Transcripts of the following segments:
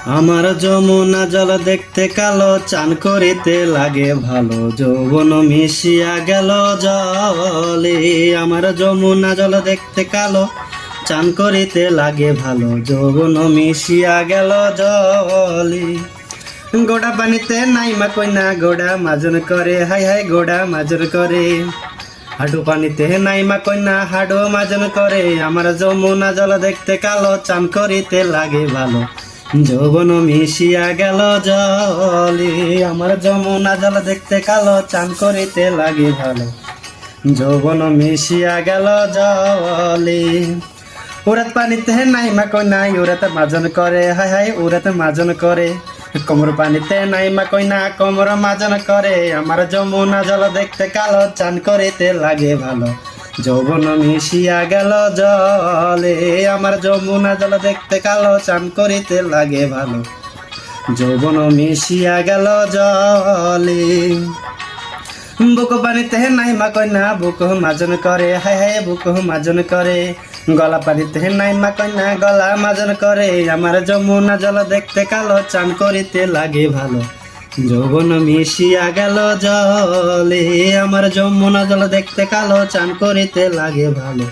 আমার যমুনা জল দেখতে কালো, চান করিতে লাগে ভালো, যৌবন মিশিয়া গেল জলে। আমার যমুনা জল দেখতে কালো, চান করিতে লাগে ভালো, যৌবন মিশিয়া গেল জলে। গোড়া পানিতে নাইমা কইনা গোড়া মাজন করে, হাই হাই গোড়া মাজন করে। হাডু পানিতে নাইমা কইনা হাডু মাজন করে। আমার যমুনা জল দেখতে কালো, চান করিতে লাগে ভালো, যৌবন মিশিয়া গেল জলে। আমার যমুনা জল দেখতে কালো, চান করিতে লাগে ভালো, যৌবন মিশিয়া গেল জলে। উড়াত পানিতে নাইমা কইনা উড়াতে মাজন করে, হাই হাই উড়াতে মাজন করে। কোমর পানিতে নাইমা কইনা কোমর মাজন করে। আমার যমুনা জল দেখতে কালো, চান করিতে লাগে ভালো, যৌবন মিশিয়া গেল জলে। আমার যমুনা জল দেখতে কালো, চান করিতে লাগে ভালো, যৌবন মিশিয়া গেল জলে। বুকো পানিতে নাইমা কইনা বুকো মাজন করে, হাই হাই বুকো মাজন করে। গলা পানিতে নাইমা কইনা গলা মাজন করে। আমার যমুনা জল দেখতে কালো, চান করিতে লাগে ভালো, যৌবন মিশিয়া গেল জলে। আমার যমুনা জল দেখতে কালো, চান করিতে লাগে ভালো,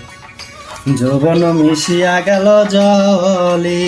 যৌবন মিশিয়া গেল জলে।